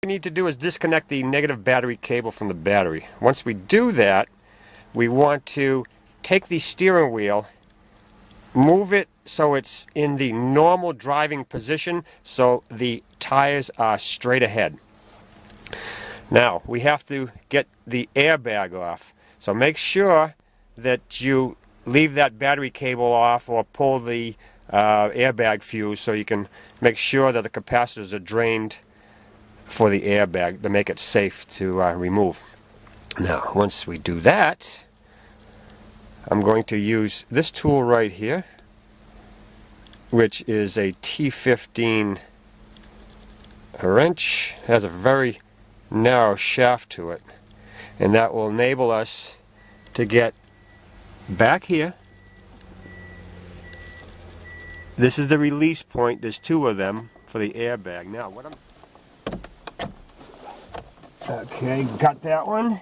need to do is disconnect the negative battery cable from the battery. Once we do that, we want to take the steering wheel, move it so it's in the normal driving position so the tires are straight ahead. Now, we have to get the airbag off. So make sure that you leave that battery cable off or pull the airbag fuse so you can make sure that the capacitors are drained for the airbag to make it safe to remove. Now, once we do that, I'm going to use this tool right here, which is a T15 wrench. It has a very narrow shaft to it, and that will enable us to get back here. This is the release point. There's two of them for the airbag. Now, okay, got that one.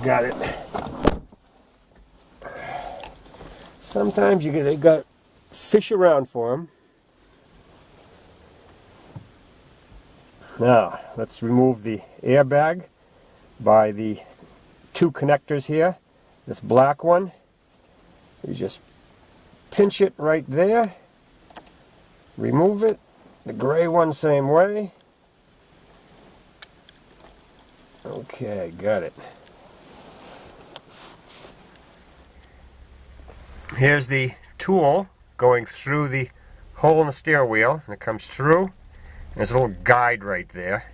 Got it. Sometimes you got fish around for them. Now, let's remove the airbag by the two connectors here. This black one, you just pinch it right there, remove it. The gray one, same way. Okay, got it. Here's the tool going through the hole in the steering wheel, and it comes through. There's a little guide right there,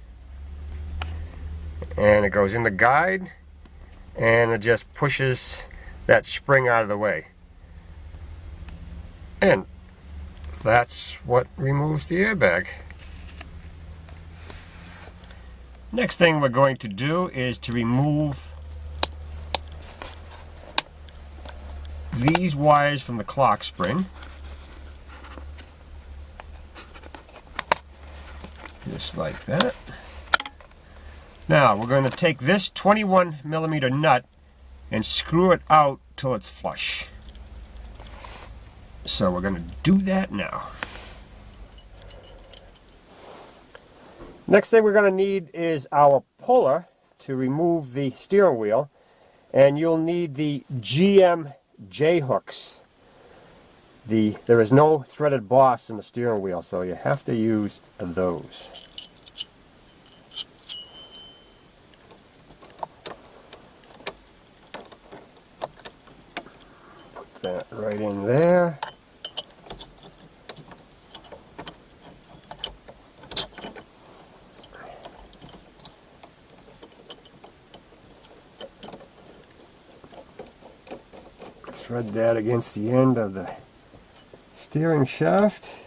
and it goes in the guide, and it just pushes that spring out of the way, and that's what removes the airbag. Next thing we're going to do is to remove these wires from the clock spring. Just like that. Now we're going to take this 21mm nut and screw it out till it's flush. So we're going to do that now. Next thing we're going to need is our puller to remove the steering wheel, and you'll need the GM J-hooks. There is no threaded boss in the steering wheel, so you have to use those. Put that right in there. Thread that against the end of the steering shaft.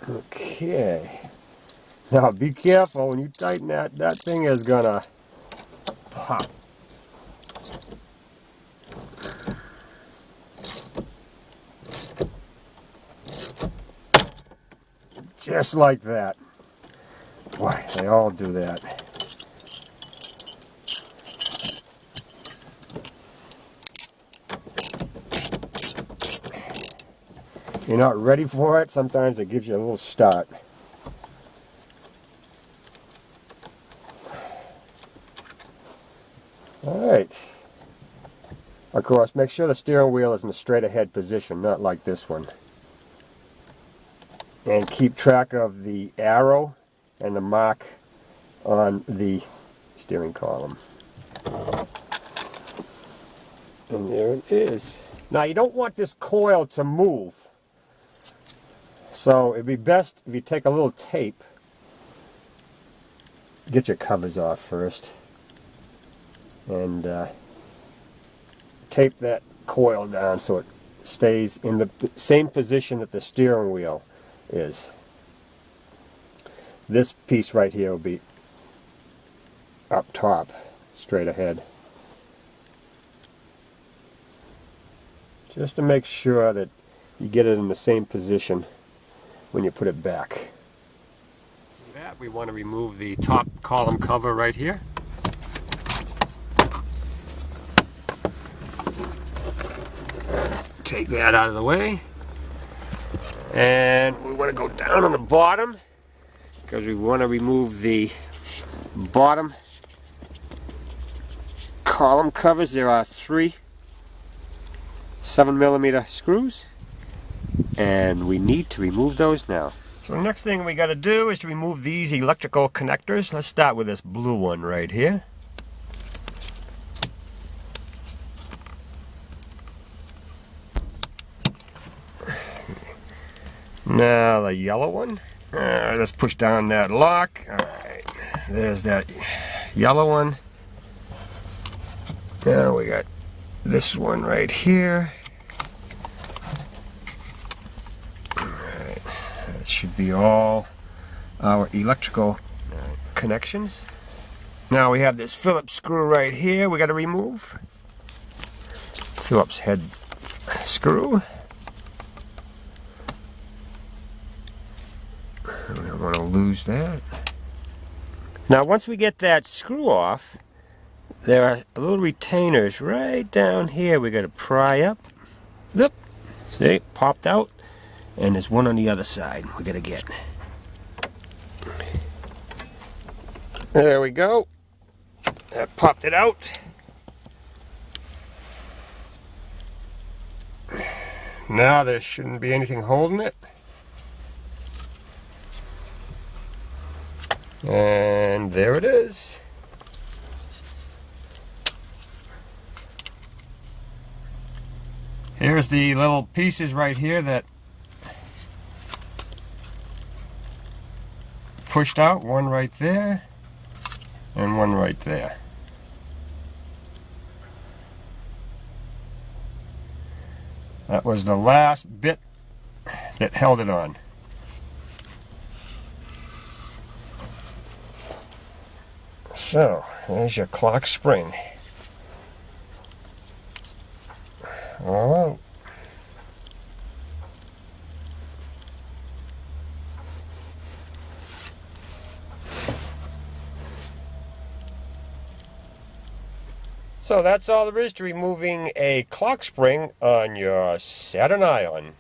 Okay. Now be careful when you tighten that. That thing is gonna pop. Just like that. Boy, they all do that. You're not ready for it, sometimes it gives you a little start. Alright. Of course, make sure the steering wheel is in a straight ahead position, not like this one. And keep track of the arrow and the mark on the steering column. And there it is. Now you don't want this coil to move. So it'd be best if you take a little tape, get your covers off first, and tape that coil down so it stays in the same position that the steering wheel is. This piece right here will be up top, straight ahead. Just to make sure that you get it in the same position when you put it back. that, we want to remove the top column cover right here. Take that out of the way. And we want to go down on the bottom because we want to remove the bottom column covers. There are 3 7mm screws, and we need to remove those now. So the next thing we got to do is to remove these electrical connectors. Let's start with this blue one right here. Now the yellow one. Let's push down that lock. Alright, there's that yellow one. Now we got this one right here. Alright, that should be all our electrical connections. Now we have this Phillips screw right here we got to remove. Phillips head screw. We don't want to lose that. Now once we get that screw off, there are little retainers right down here we got to pry up. Look, see, popped out. And there's one on the other side we got to get. There we go. That popped it out. Now there shouldn't be anything holding it. And there it is. Here's the little pieces right here that pushed out. One right there and one right there. That was the last bit that held it on. So, there's your clock spring. All out. So that's all there is to removing a clock spring on your Saturn ion.